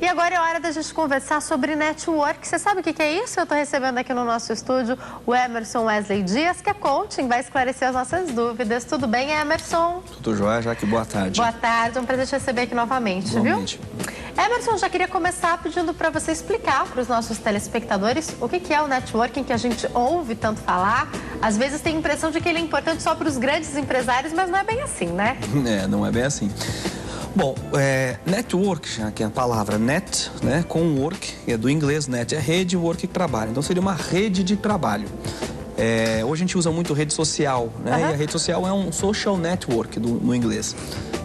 E agora é hora da gente conversar sobre network. Você sabe o que é isso? Eu estou recebendo aqui no nosso estúdio o Emerson Wesley Dias, que é coaching, vai esclarecer as nossas dúvidas. Tudo bem, Emerson? Tudo jóia, Jaque? Boa tarde. Boa tarde, é um prazer te receber aqui novamente, Igualmente. Viu? Emerson, já queria começar pedindo para você explicar para os nossos telespectadores o que é o networking que a gente ouve tanto falar. Às vezes tem a impressão de que ele é importante só para os grandes empresários, mas não é bem assim, né? Não é bem assim. Bom, network, já que é a palavra net, né, com work, é do inglês net, é rede, work, trabalho. Então seria uma rede de trabalho. Hoje a gente usa muito rede social, né? E a rede social é um social network no inglês.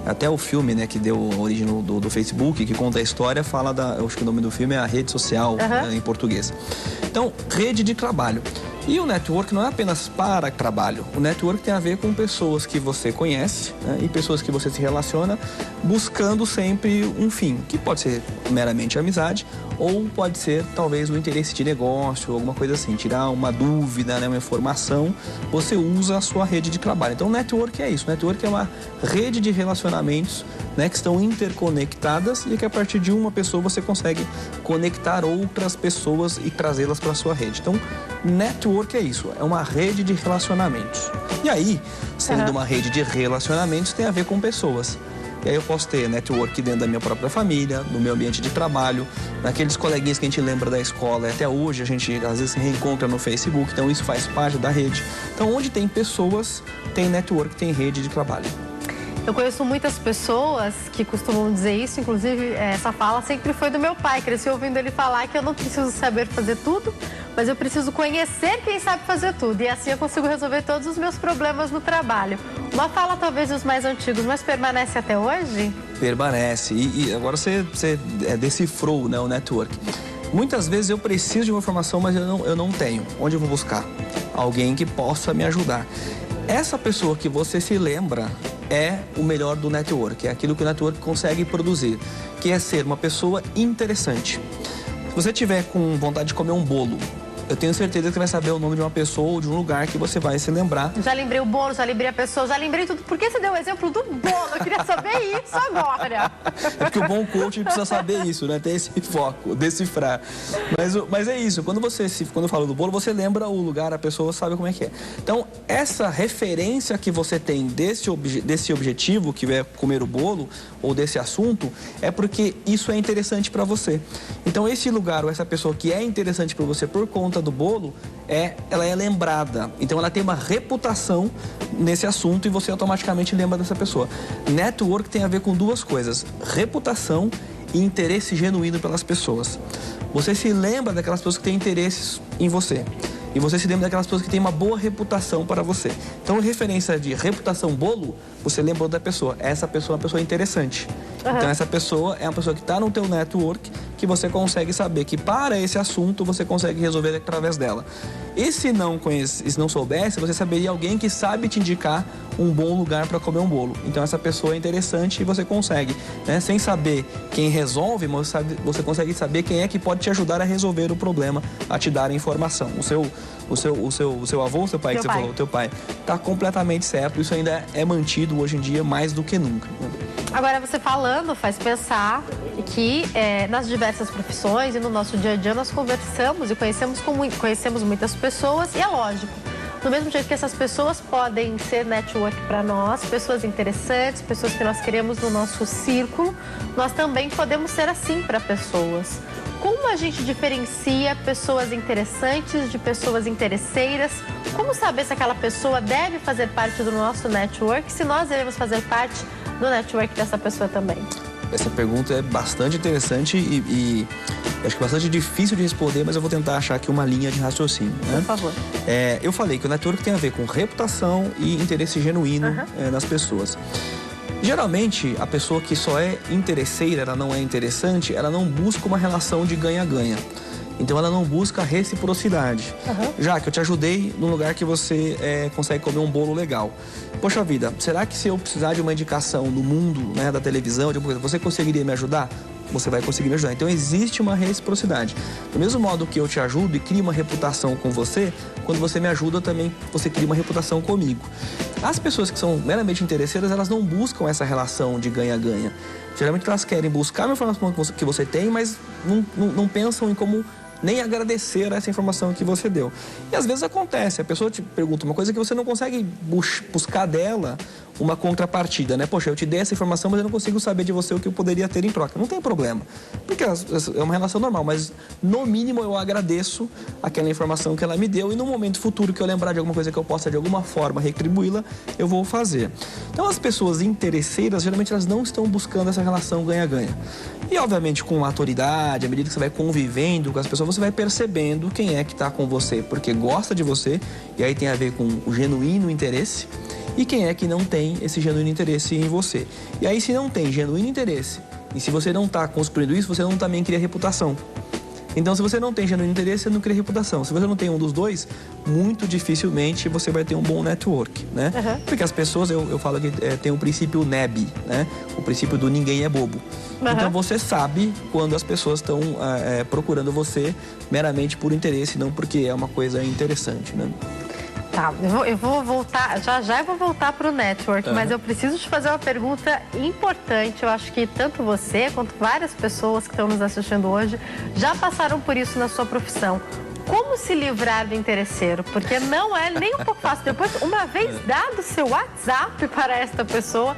Até o filme, né, que deu origem do Facebook, que conta a história, fala eu acho que o nome do filme é a rede social, né, em português. Então, rede de trabalho. E o network não é apenas para trabalho. O network tem a ver com pessoas que você conhece, né, e pessoas que você se relaciona buscando sempre um fim, que pode ser meramente amizade ou pode ser talvez o interesse de negócio, alguma coisa assim, tirar uma dúvida, né, uma informação, você usa a sua rede de trabalho. Então, o network é isso. O network é uma rede de relacionamentos, né, que estão interconectadas e que a partir de uma pessoa você consegue conectar outras pessoas e trazê-las para a sua rede. Então, network é isso, é uma rede de relacionamentos. E aí, sendo uma rede de relacionamentos, tem a ver com pessoas. E aí eu posso ter network dentro da minha própria família, no meu ambiente de trabalho, naqueles coleguinhas que a gente lembra da escola. E até hoje a gente às vezes se reencontra no Facebook, então isso faz parte da rede. Então onde tem pessoas, tem network, tem rede de trabalho. Eu conheço muitas pessoas que costumam dizer isso, inclusive essa fala sempre foi do meu pai. Cresci ouvindo ele falar que eu não preciso saber fazer tudo, mas eu preciso conhecer quem sabe fazer tudo. E assim eu consigo resolver todos os meus problemas no trabalho. Uma fala talvez dos mais antigos, mas permanece até hoje? Permanece. E agora você decifrou, né, o network. Muitas vezes eu preciso de uma informação, mas eu não tenho. Onde eu vou buscar? Alguém que possa me ajudar. Essa pessoa que você se lembra é o melhor do network, é aquilo que o network consegue produzir, que é ser uma pessoa interessante. Se você tiver com vontade de comer um bolo, eu tenho certeza que você vai saber o nome de uma pessoa ou de um lugar que você vai se lembrar. Já lembrei o bolo, já lembrei a pessoa, já lembrei tudo. Por que você deu o exemplo do bolo? Eu queria saber isso agora. É porque o bom coach precisa saber isso, né? Ter esse foco, decifrar. Mas é isso, quando eu falo do bolo, você lembra o lugar, a pessoa sabe como é que é. Então, essa referência que você tem desse objetivo, que é comer o bolo, ou desse assunto, é porque isso é interessante para você. Então, esse lugar ou essa pessoa que é interessante para você por conta do bolo, ela é lembrada. Então ela tem uma reputação nesse assunto e você automaticamente lembra dessa pessoa. Network tem a ver com duas coisas: reputação e interesse genuíno pelas pessoas. Você se lembra daquelas pessoas que têm interesses em você. E você se lembra daquelas pessoas que têm uma boa reputação para você. Então, referência de reputação bolo, você lembrou da pessoa. Essa pessoa é uma pessoa interessante. Então, essa pessoa é uma pessoa que está no teu network, que você consegue saber que para esse assunto você consegue resolver através dela. E se não soubesse, você saberia alguém que sabe te indicar um bom lugar para comer um bolo. Então essa pessoa é interessante e você consegue, né? Sem saber quem resolve, você consegue saber quem é que pode te ajudar a resolver o problema, a te dar a informação. O seu avô, o seu pai, você falou, o teu pai, está completamente certo. Isso ainda é mantido hoje em dia mais do que nunca. Agora, você falando faz pensar que nas diversas profissões e no nosso dia a dia nós conversamos e conhecemos muitas pessoas, e é lógico, do mesmo jeito que essas pessoas podem ser network para nós, pessoas interessantes, pessoas que nós queremos no nosso círculo, nós também podemos ser assim para pessoas. Como a gente diferencia pessoas interessantes de pessoas interesseiras? Como saber se aquela pessoa deve fazer parte do nosso network, se nós devemos fazer parte do network dessa pessoa também? Essa pergunta é bastante interessante e acho que bastante difícil de responder, mas eu vou tentar achar aqui uma linha de raciocínio, né? Por favor. Eu falei que o network tem a ver com reputação e interesse genuíno nas pessoas. Geralmente, a pessoa que só é interesseira, ela não é interessante, ela não busca uma relação de ganha-ganha. Então ela não busca reciprocidade. Já que eu te ajudei num lugar que você consegue comer um bolo legal. Poxa vida, será que se eu precisar de uma indicação no mundo, né, da televisão, de alguma coisa, você conseguiria me ajudar? você vai conseguir me ajudar. Então existe uma reciprocidade. Do mesmo modo que eu te ajudo e crio uma reputação com você, quando você me ajuda também, você cria uma reputação comigo. As pessoas que são meramente interesseiras, elas não buscam essa relação de ganha-ganha. Geralmente elas querem buscar uma informação que você tem, mas não pensam em como nem agradecer essa informação que você deu. E às vezes acontece, a pessoa te pergunta uma coisa que você não consegue buscar dela uma contrapartida, né? Poxa, eu te dei essa informação, mas eu não consigo saber de você o que eu poderia ter em troca. Não tem problema, porque é uma relação normal, mas no mínimo eu agradeço aquela informação que ela me deu e no momento futuro que eu lembrar de alguma coisa que eu possa de alguma forma retribuí-la, eu vou fazer. Então as pessoas interesseiras, geralmente elas não estão buscando essa relação ganha-ganha. E obviamente com maturidade, à medida que você vai convivendo com as pessoas, você vai percebendo quem é que está com você porque gosta de você, e aí tem a ver com o genuíno interesse, e quem é que não tem esse genuíno interesse em você. E aí, se não tem genuíno interesse, e se você não está construindo isso, você não também cria reputação. Então, se você não tem genuíno interesse, você não cria reputação. Se você não tem um dos dois, muito dificilmente você vai ter um bom network, né? Uhum. Porque as pessoas, eu falo que tem o princípio NEB, né? O princípio do ninguém é bobo. Uhum. Então, você sabe quando as pessoas estão procurando você meramente por interesse, não porque é uma coisa interessante, né? Tá, eu vou voltar, já eu vou voltar para o network, mas eu preciso te fazer uma pergunta importante. Eu acho que tanto você quanto várias pessoas que estão nos assistindo hoje já passaram por isso na sua profissão. Como se livrar do interesseiro? Porque não é nem um pouco fácil. Depois, uma vez dado seu WhatsApp para esta pessoa,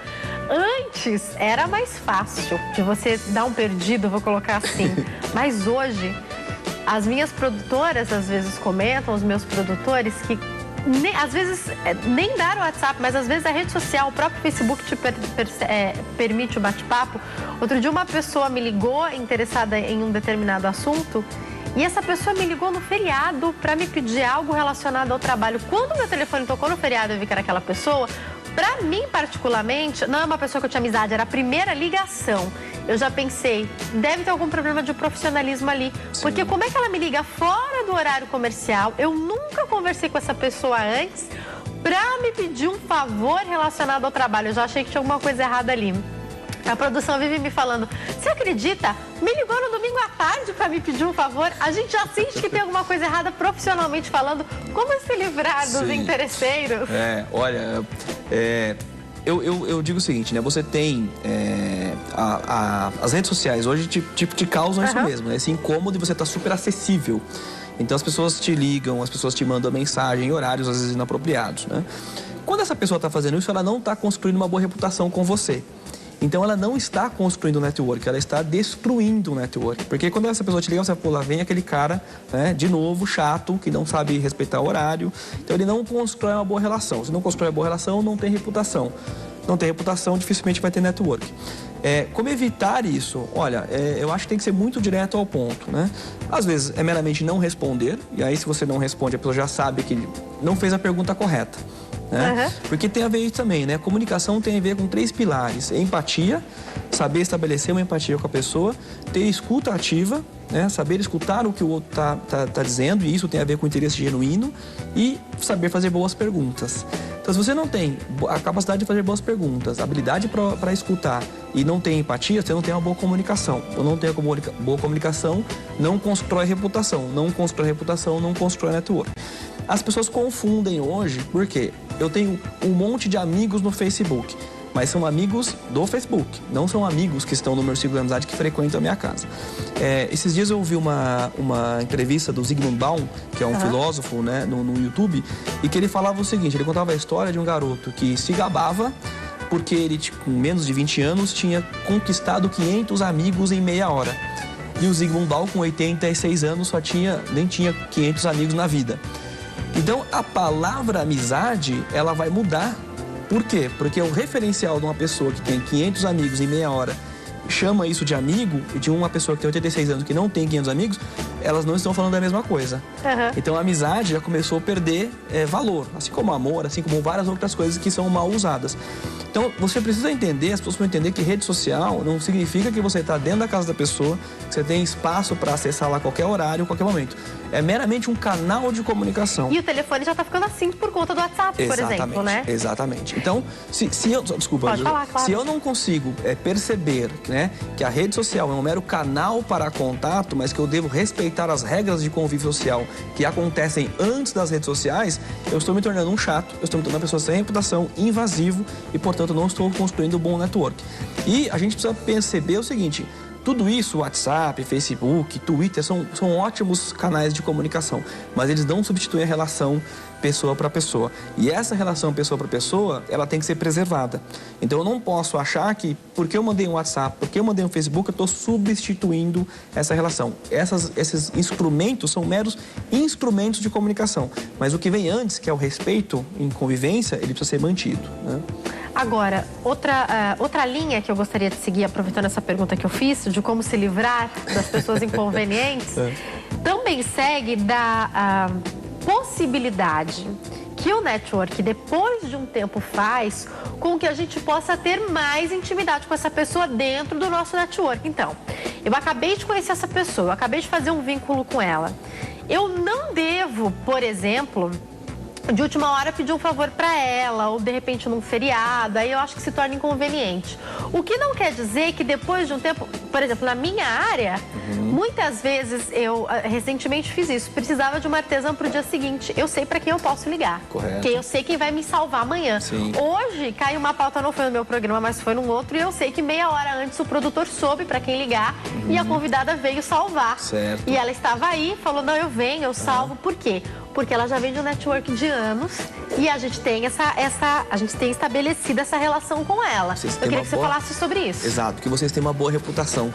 antes era mais fácil de você dar um perdido, vou colocar assim. Mas hoje, as minhas produtoras às vezes comentam, os meus produtores, que às vezes nem dar o WhatsApp, mas às vezes a rede social, o próprio Facebook te permite o bate-papo. Outro dia uma pessoa me ligou interessada em um determinado assunto e essa pessoa me ligou no feriado para me pedir algo relacionado ao trabalho. Quando meu telefone tocou no feriado e eu vi que era aquela pessoa, para mim particularmente, não é uma pessoa que eu tinha amizade, era a primeira ligação. Eu já pensei, deve ter algum problema de profissionalismo ali. Sim. Porque como é que ela me liga fora do horário comercial? Eu nunca conversei com essa pessoa antes para me pedir um favor relacionado ao trabalho. Eu já achei que tinha alguma coisa errada ali. A produção vive me falando, você acredita? Me ligou no domingo à tarde para me pedir um favor. A gente já sente que tem alguma coisa errada profissionalmente falando. Como se livrar dos interesseiros? Olha, eu digo o seguinte, né? Você tem as redes sociais hoje te causam isso mesmo, né? Esse incômodo de você estar super acessível. Então as pessoas te ligam, as pessoas te mandam mensagem em horários às vezes inapropriados, né? Quando essa pessoa está fazendo isso, ela não está construindo uma boa reputação com você. Então ela não está construindo um network, ela está destruindo o network. Porque quando essa pessoa te liga, você fala, pô, lá vem aquele cara, né, de novo, chato, que não sabe respeitar o horário. Então ele não constrói uma boa relação. Se não constrói uma boa relação, não tem reputação. Não tem reputação, dificilmente vai ter network. Como evitar isso? Olha, eu acho que tem que ser muito direto ao ponto, né? Às vezes é meramente não responder, e aí se você não responde, a pessoa já sabe que não fez a pergunta correta. Né? Porque tem a ver isso também, né? Comunicação tem a ver com 3 pilares: empatia, saber estabelecer uma empatia com a pessoa, ter escuta ativa, né? Saber escutar o que o outro tá dizendo, e isso tem a ver com interesse genuíno, e saber fazer boas perguntas. Então, se você não tem a capacidade de fazer boas perguntas, habilidade para escutar e não tem empatia, você não tem uma boa comunicação. Ou não tem uma boa comunicação, não constrói reputação. Não constrói reputação, não constrói network. As pessoas confundem hoje, porque eu tenho um monte de amigos no Facebook, mas são amigos do Facebook, não são amigos que estão no meu círculo de amizade que frequentam a minha casa. Esses dias eu ouvi uma entrevista do Zygmunt Baum, que é um filósofo, né, no YouTube, e que ele falava o seguinte, ele contava a história de um garoto que se gabava porque ele, com menos de 20 anos, tinha conquistado 500 amigos em meia hora. E o Zygmunt Baum, com 86 anos, nem tinha 500 amigos na vida. Então, a palavra amizade, ela vai mudar. Por quê? Porque o referencial de uma pessoa que tem 500 amigos em meia hora chama isso de amigo, e de uma pessoa que tem 86 anos que não tem 500 amigos, elas não estão falando da mesma coisa. Então, a amizade já começou a perder valor, assim como o amor, assim como várias outras coisas que são mal usadas. Então, você precisa entender, as pessoas precisam entender que rede social não significa que você está dentro da casa da pessoa, que você tem espaço para acessar lá a qualquer horário, a qualquer momento. É meramente um canal de comunicação. E o telefone já está ficando assim por conta do WhatsApp, por exemplo, né? Exatamente. Então, se eu... Desculpa. Pode falar, claro. Se eu não consigo perceber, né, que a rede social é um mero canal para contato, mas que eu devo respeitar as regras de convívio social que acontecem antes das redes sociais, eu estou me tornando um chato, eu estou me tornando uma pessoa sem reputação, invasivo e, portanto, não estou construindo um bom network. E a gente precisa perceber o seguinte: tudo isso, WhatsApp, Facebook, Twitter, são ótimos canais de comunicação, mas eles não substituem a relação pessoa para pessoa. E essa relação pessoa para pessoa, ela tem que ser preservada. Então eu não posso achar que, porque eu mandei um WhatsApp, porque eu mandei um Facebook, eu estou substituindo essa relação. Esses instrumentos são meros instrumentos de comunicação. Mas o que vem antes, que é o respeito em convivência, ele precisa ser mantido, né? Agora, outra linha que eu gostaria de seguir, aproveitando essa pergunta que eu fiz, de como se livrar das pessoas inconvenientes, também segue da possibilidade que o network, depois de um tempo, faz com que a gente possa ter mais intimidade com essa pessoa dentro do nosso network. Então, eu acabei de conhecer essa pessoa, eu acabei de fazer um vínculo com ela. Eu não devo, por exemplo, de última hora pedir um favor para ela, ou de repente num feriado, aí eu acho que se torna inconveniente. O que não quer dizer que depois de um tempo, por exemplo, na minha área, muitas vezes eu recentemente fiz isso, precisava de uma artesã para o dia seguinte, eu sei para quem eu posso ligar. Correto. Que eu sei quem vai me salvar amanhã. Sim. Hoje caiu uma pauta, não foi no meu programa, mas foi num outro, e eu sei que meia hora antes o produtor soube para quem ligar e a convidada veio salvar. Certo. E ela estava aí, falou, não, eu venho, eu salvo. Por quê? Porque ela já vem de um network de anos e a gente tem a gente tem estabelecido essa relação com ela. Eu queria que você falasse sobre isso. Exato, que vocês têm uma boa reputação.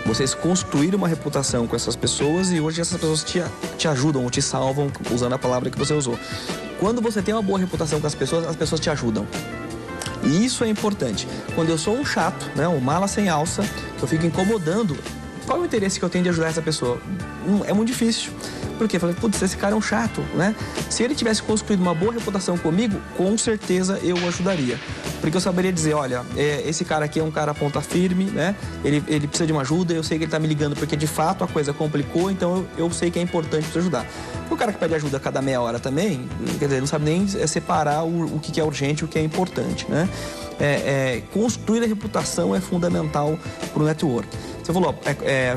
Vocês construíram uma reputação com essas pessoas e hoje essas pessoas te ajudam ou te salvam, usando a palavra que você usou. Quando você tem uma boa reputação com as pessoas te ajudam. E isso é importante. Quando eu sou um chato, né, um mala sem alça, que eu fico incomodando, qual é o interesse que eu tenho de ajudar essa pessoa? É muito difícil. Porque eu falei, putz, esse cara é um chato, né? Se ele tivesse construído uma boa reputação comigo, com certeza eu o ajudaria. Porque eu saberia dizer, olha, esse cara aqui é um cara ponta firme, né? Ele precisa de uma ajuda, eu sei que ele tá me ligando porque de fato a coisa complicou, então eu sei que é importante te ajudar. O cara que pede ajuda a cada meia hora também, quer dizer, não sabe nem separar o que é urgente e o que é importante, né? Construir a reputação é fundamental para o network. Você falou,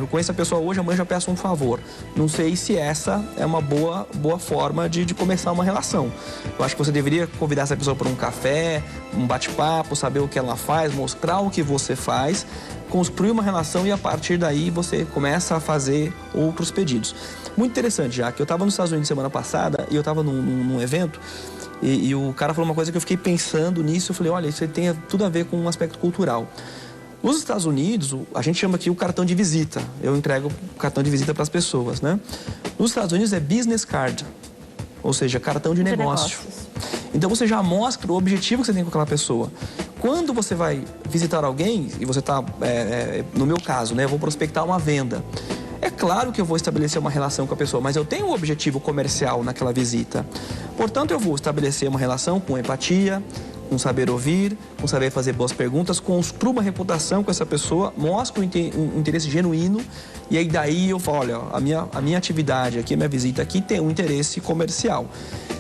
eu conheço a pessoa hoje, amanhã já peço um favor. Não sei se essa é uma boa forma de começar uma relação. Eu acho que você deveria convidar essa pessoa para um café, um bate-papo, saber o que ela faz, mostrar o que você faz, construir uma relação e a partir daí você começa a fazer outros pedidos. Muito interessante, já que eu estava nos Estados Unidos semana passada e eu estava num evento e o cara falou uma coisa que eu fiquei pensando nisso. Eu falei, olha, isso tem tudo a ver com um aspecto cultural. Nos Estados Unidos, a gente chama aqui o cartão de visita. Eu entrego o cartão de visita para as pessoas, né? Nos Estados Unidos é business card, ou seja, cartão de negócio. Então você já mostra o objetivo que você tem com aquela pessoa. Quando você vai visitar alguém, e você está, no meu caso, né? Eu vou prospectar uma venda. É claro que eu vou estabelecer uma relação com a pessoa, mas eu tenho um objetivo comercial naquela visita. Portanto, eu vou estabelecer uma relação com empatia, com saber ouvir, com saber fazer boas perguntas, construa uma reputação com essa pessoa, mostra um interesse genuíno e aí daí eu falo, olha, a minha atividade aqui, a minha visita aqui tem um interesse comercial.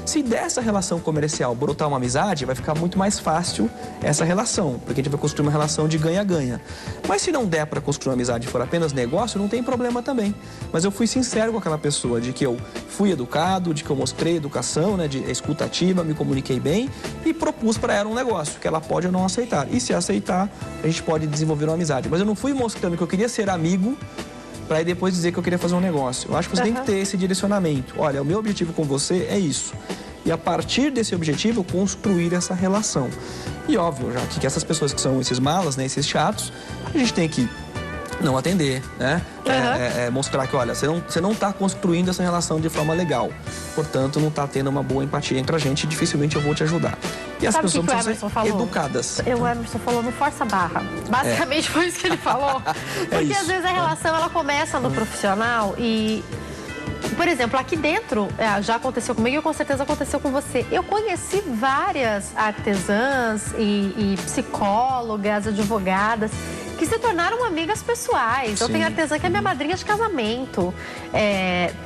Se dessa relação comercial brotar uma amizade, vai ficar muito mais fácil essa relação, porque a gente vai construir uma relação de ganha-ganha. Mas se não der para construir uma amizade e for apenas negócio, não tem problema também. Mas eu fui sincero com aquela pessoa, de que eu fui educado, de que eu mostrei educação, né, de escuta ativa, me comuniquei bem e propus para ela um negócio, que ela pode ou não aceitar. E se aceitar, a gente pode desenvolver uma amizade. Mas eu não fui mostrando que eu queria ser amigo para aí depois dizer que eu queria fazer um negócio. Eu acho que você tem que ter esse direcionamento. Olha, o meu objetivo com você é isso. E a partir desse objetivo, construir essa relação. E óbvio, já que essas pessoas que são esses malas, né, esses chatos, a gente tem que não atender, né? Mostrar que, olha, você não está construindo essa relação de forma legal. Portanto, não está tendo uma boa empatia entre a gente e dificilmente eu vou te ajudar. E as pessoas precisam ser educadas. O Emerson falou no força barra. Basicamente foi isso que ele falou. Porque às vezes a relação ela começa no profissional e Por exemplo, aqui dentro, já aconteceu comigo e com certeza aconteceu com você. Eu conheci várias artesãs e psicólogas, advogadas, que se tornaram amigas pessoais. Sim. Eu tenho artesã que é minha madrinha de casamento.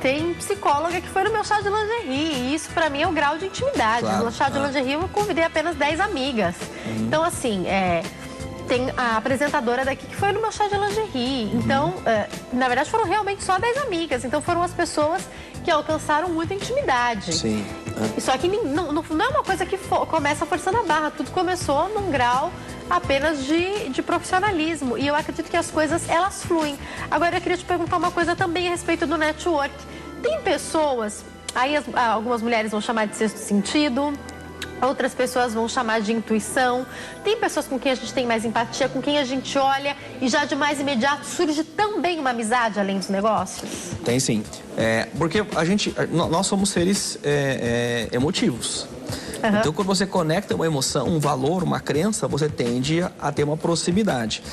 Tem psicóloga que foi no meu chá de lingerie. E isso, pra mim, é o grau de intimidade. Claro, No chá de lingerie, eu convidei apenas 10 amigas. Então, assim, tem a apresentadora daqui que foi no meu chá de lingerie. Então, na verdade, foram realmente só 10 amigas. Então, foram as pessoas que alcançaram muita intimidade. Sim. Só que não é uma coisa que começa forçando a barra. Tudo começou num grau apenas de profissionalismo. E eu acredito que as coisas, elas fluem. Agora, eu queria te perguntar uma coisa também a respeito do network. Tem pessoas, aí algumas mulheres vão chamar de sexto sentido, outras pessoas vão chamar de intuição. Tem pessoas com quem a gente tem mais empatia, com quem a gente olha e já de mais imediato surge também uma amizade além dos negócios? Tem sim. Porque nós somos seres emotivos. Então, quando você conecta uma emoção, um valor, uma crença, você tende a ter uma proximidade.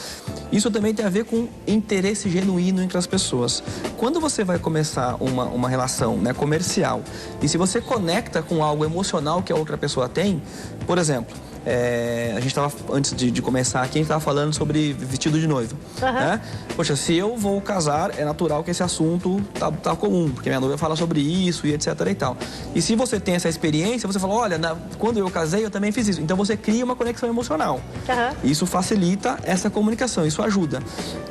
Isso também tem a ver com interesse genuíno entre as pessoas. Quando você vai começar uma relação, né, comercial, e se você conecta com algo emocional que a outra pessoa tem, por exemplo, a gente estava, antes de começar aqui, a gente estava falando sobre vestido de noiva. Né? Poxa, se eu vou casar, é natural que esse assunto tá comum, porque minha noiva fala sobre isso e etc e tal. E se você tem essa experiência, você fala, olha, quando eu casei, eu também fiz isso. Então você cria uma conexão emocional. Isso facilita essa comunicação, isso ajuda.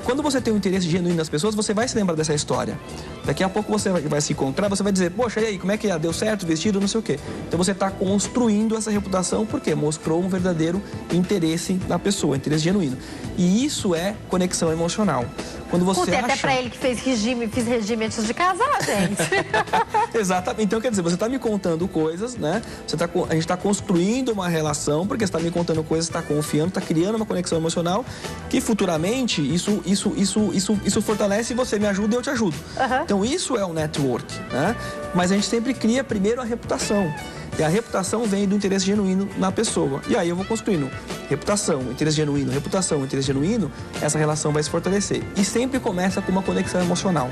Quando você tem um interesse genuíno nas pessoas, você vai se lembrar dessa história. Daqui a pouco você vai se encontrar, você vai dizer, poxa, e aí, como é que deu certo o vestido, não sei o quê. Então você está construindo essa reputação, porque mostrou um verdadeiro interesse na pessoa, interesse genuíno. E isso é conexão emocional. Quando você acha... até pra ele que fiz regime antes de casar, gente. Exatamente. Então, quer dizer, você está me contando coisas, né? A gente está construindo uma relação, porque você está me contando coisas, está confiando, está criando uma conexão emocional, que futuramente isso fortalece e você me ajuda e eu te ajudo. Então, isso é o network, né? Mas a gente sempre cria primeiro a reputação. E a reputação vem do interesse genuíno na pessoa. E aí eu vou construindo reputação, interesse genuíno, essa relação vai se fortalecer. E sempre começa com uma conexão emocional.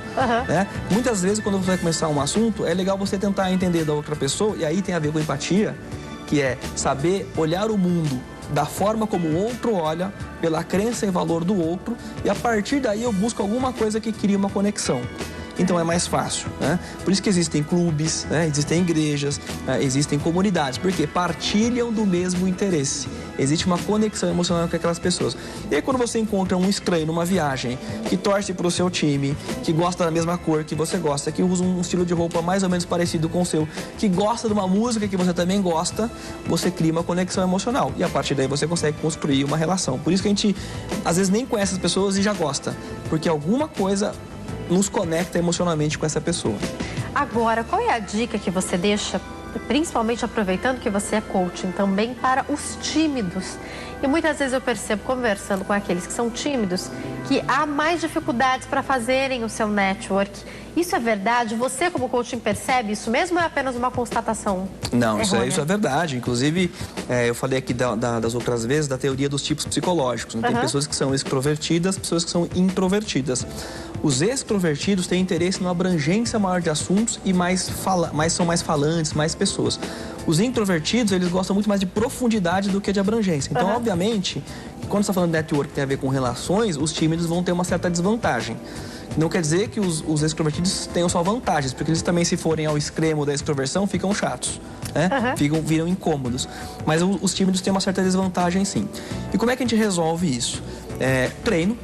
Né? Muitas vezes, quando você vai começar um assunto, é legal você tentar entender da outra pessoa, e aí tem a ver com empatia, que é saber olhar o mundo da forma como o outro olha, pela crença e valor do outro, e a partir daí eu busco alguma coisa que crie uma conexão. Então é mais fácil, né? Por isso que existem clubes, né? Existem igrejas, existem comunidades, porque partilham do mesmo interesse. Existe uma conexão emocional com aquelas pessoas. E aí quando você encontra um estranho numa viagem, que torce pro seu time, que gosta da mesma cor que você gosta, que usa um estilo de roupa mais ou menos parecido com o seu, que gosta de uma música que você também gosta, você cria uma conexão emocional. E a partir daí você consegue construir uma relação. Por isso que a gente, às vezes, nem conhece as pessoas e já gosta. Porque alguma coisa nos conecta emocionalmente com essa pessoa. Agora, qual é a dica que você deixa, principalmente aproveitando que você é coaching, também para os tímidos? E muitas vezes eu percebo, conversando com aqueles que são tímidos, que há mais dificuldades para fazerem o seu network. Isso é verdade? Você, como coaching, percebe isso mesmo ou é apenas uma constatação? Não, isso é verdade. Inclusive, eu falei aqui das outras vezes da teoria dos tipos psicológicos. Né? Tem pessoas que são extrovertidas, pessoas que são introvertidas. Os extrovertidos têm interesse numa abrangência maior de assuntos e são mais falantes, mais pessoas. Os introvertidos, eles gostam muito mais de profundidade do que de abrangência. Então, obviamente, quando você está falando de network que tem a ver com relações, os tímidos vão ter uma certa desvantagem. Não quer dizer que os extrovertidos tenham só vantagens, porque eles também, se forem ao extremo da extroversão, ficam chatos, né? Viram incômodos. Mas os tímidos têm uma certa desvantagem, sim. E como é que a gente resolve isso? Treino.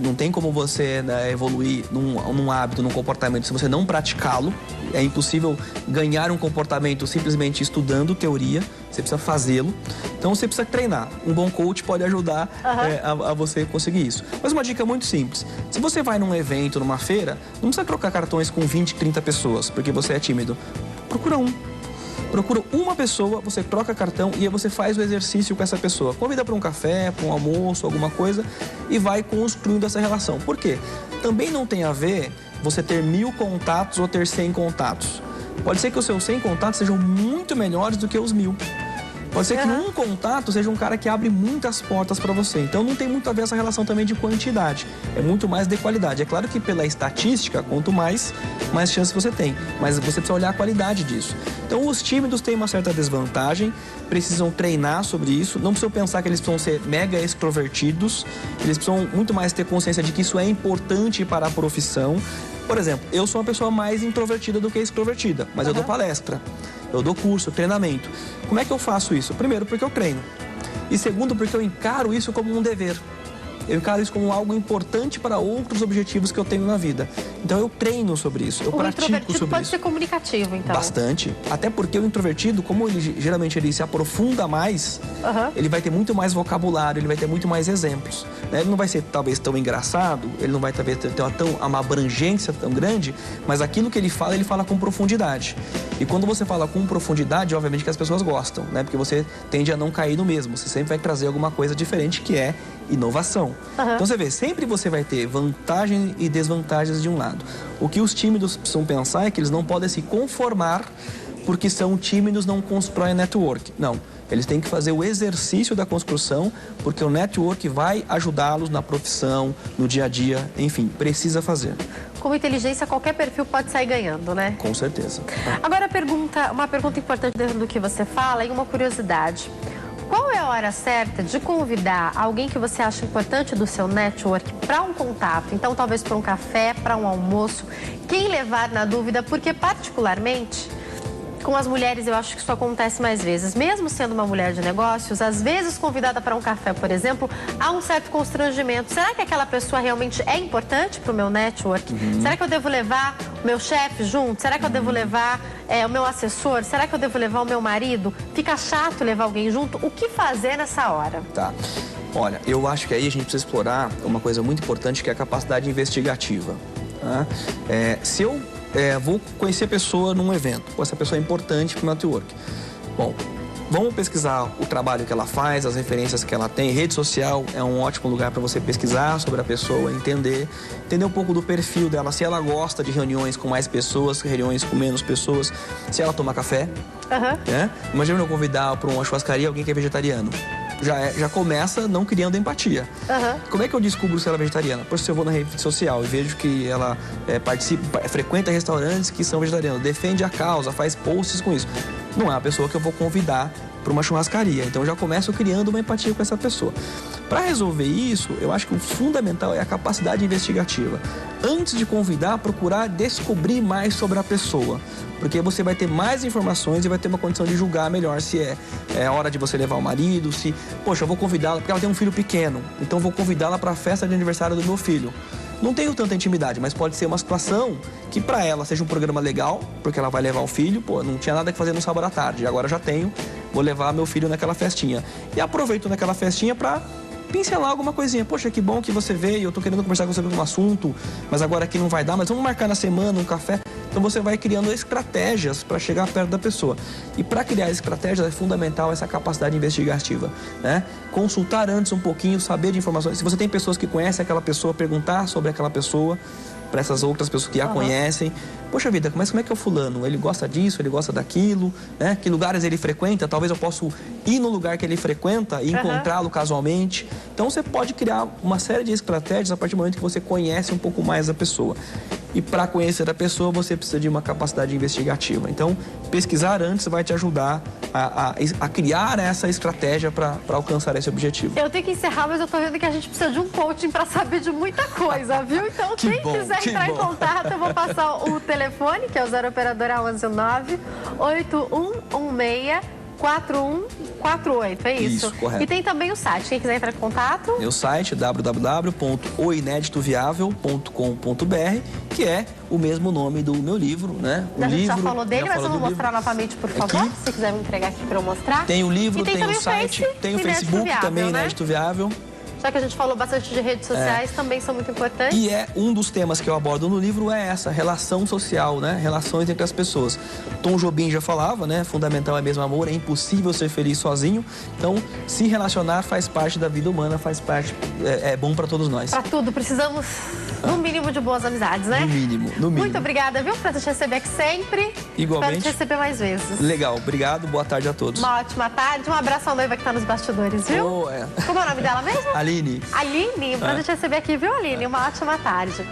Não tem como você evoluir num hábito, num comportamento, se você não praticá-lo. É impossível ganhar um comportamento simplesmente estudando teoria. Você precisa fazê-lo. Então você precisa treinar. Um bom coach pode ajudar a você conseguir isso. Mas uma dica muito simples. Se você vai num evento, numa feira, não precisa trocar cartões com 20, 30 pessoas, porque você é tímido. Procura uma pessoa, você troca cartão e aí você faz o exercício com essa pessoa. Convida para um café, para um almoço, alguma coisa e vai construindo essa relação. Por quê? Também não tem a ver você ter 1000 contatos ou ter 100 contatos. Pode ser que os seus 100 contatos sejam muito melhores do que os 1000. Pode ser que um contato seja um cara que abre muitas portas para você. Então não tem muito a ver essa relação também de quantidade. É muito mais de qualidade. É claro que pela estatística, quanto mais chances você tem. Mas você precisa olhar a qualidade disso. Então os tímidos têm uma certa desvantagem, precisam treinar sobre isso. Não precisam pensar que eles precisam ser mega extrovertidos. Eles precisam muito mais ter consciência de que isso é importante para a profissão. Por exemplo, eu sou uma pessoa mais introvertida do que extrovertida, mas eu dou palestra, eu dou curso, treinamento. Como é que eu faço isso? Primeiro, porque eu treino. E segundo, porque eu encaro isso como um dever. Eu encaro isso como algo importante para outros objetivos que eu tenho na vida. Então eu treino sobre isso, eu pratico sobre isso. O introvertido pode ser comunicativo, então. Bastante. Até porque o introvertido, como geralmente ele se aprofunda mais, ele vai ter muito mais vocabulário, ele vai ter muito mais exemplos. Né? Ele não vai ser talvez tão engraçado, ele não vai talvez ter uma abrangência tão grande, mas aquilo que ele fala com profundidade. E quando você fala com profundidade, obviamente que as pessoas gostam, né? Porque você tende a não cair no mesmo, você sempre vai trazer alguma coisa diferente que é inovação. Então você vê, sempre você vai ter vantagens e desvantagens de um lado. O que os tímidos precisam pensar é que eles não podem se conformar porque são tímidos, não constroem network. Não, eles têm que fazer o exercício da construção, porque o network vai ajudá-los na profissão, no dia a dia, enfim, precisa fazer. Com inteligência, qualquer perfil pode sair ganhando, né? Com certeza. Agora, uma pergunta importante dentro do que você fala e uma curiosidade. Qual é a hora certa de convidar alguém que você acha importante do seu network para um contato? Então, talvez para um café, para um almoço. Quem levar na dúvida, porque particularmente com as mulheres eu acho que isso acontece mais vezes. Mesmo sendo uma mulher de negócios, às vezes convidada para um café, por exemplo, há um certo constrangimento. Será que aquela pessoa realmente é importante para o meu network? Será que eu devo levar o meu chefe junto? Será que eu devo levar o meu assessor? Será que eu devo levar o meu marido? Fica chato levar alguém junto? O que fazer nessa hora? Tá. Olha, eu acho que aí a gente precisa explorar uma coisa muito importante, que é a capacidade investigativa. Tá? Se eu vou conhecer a pessoa num evento, essa pessoa é importante para o network. Bom, vamos pesquisar o trabalho que ela faz, as referências que ela tem. Rede social é um ótimo lugar para você pesquisar sobre a pessoa, entender um pouco do perfil dela, se ela gosta de reuniões com mais pessoas, reuniões com menos pessoas, se ela toma café. Né? Imagina eu convidar para uma churrascaria alguém que é vegetariano. Já começa não criando empatia. Como é que eu descubro se ela é vegetariana? Por se eu vou na rede social e vejo que ela frequenta restaurantes que são vegetarianos, defende a causa, faz posts com isso. Não é uma pessoa que eu vou convidar para uma churrascaria. Então eu já começo criando uma empatia com essa pessoa. Para resolver isso, eu acho que o fundamental é a capacidade investigativa. Antes de convidar, procurar descobrir mais sobre a pessoa. Porque você vai ter mais informações e vai ter uma condição de julgar melhor se é hora de você levar o marido, se, poxa, eu vou convidá-la porque ela tem um filho pequeno, então eu vou convidá-la para a festa de aniversário do meu filho. Não tenho tanta intimidade, mas pode ser uma situação que para ela seja um programa legal, porque ela vai levar o filho, não tinha nada que fazer no sábado à tarde, agora já tenho, vou levar meu filho naquela festinha. E aproveito naquela festinha para pincelar alguma coisinha. Poxa, que bom que você veio, eu tô querendo conversar com você sobre um assunto, mas agora aqui não vai dar, mas vamos marcar na semana um café. Então você vai criando estratégias para chegar perto da pessoa. E para criar estratégias é fundamental essa capacidade investigativa, né? Consultar antes um pouquinho, saber de informações. Se você tem pessoas que conhecem aquela pessoa, perguntar sobre aquela pessoa para essas outras pessoas que a conhecem. Poxa vida, mas como é que é o fulano? Ele gosta disso, ele gosta daquilo, né? Que lugares ele frequenta? Talvez eu possa ir no lugar que ele frequenta e encontrá-lo casualmente. Então você pode criar uma série de estratégias a partir do momento que você conhece um pouco mais a pessoa. E para conhecer a pessoa, você precisa de uma capacidade investigativa. Então, pesquisar antes vai te ajudar a criar essa estratégia para alcançar esse objetivo. Eu tenho que encerrar, mas eu tô vendo que a gente precisa de um coaching para saber de muita coisa, viu? Então, quem quiser entrar em contato, eu vou passar o telefone, que é o 0 operadora 119 8116 4148, é isso? Isso, correto. E tem também o site, quem quiser entrar em contato? Meu site, www.oineditoviável.com.br, que é o mesmo nome do meu livro, né? A gente já falou dele, mas vamos mostrar novamente, por favor, se quiser me entregar aqui para eu mostrar. Tem o livro, tem o site, tem o Facebook também, Inédito Viável. Já que a gente falou bastante de redes sociais, também são muito importantes. E um dos temas que eu abordo no livro é essa, relação social, né? Relações entre as pessoas. Tom Jobim já falava, né? Fundamental é mesmo amor, é impossível ser feliz sozinho. Então, se relacionar faz parte da vida humana, faz parte, é bom para todos nós. Para tudo, precisamos, no mínimo, de boas amizades, né? No mínimo. Muito obrigada, viu? Prazer te receber aqui sempre. Igualmente. Espero te receber mais vezes. Legal, obrigado, boa tarde a todos. Uma ótima tarde, um abraço à noiva que tá nos bastidores, viu? Como é o nome dela mesmo? Aline. Aline, prazer te receber aqui, viu, Aline? Uma ótima tarde.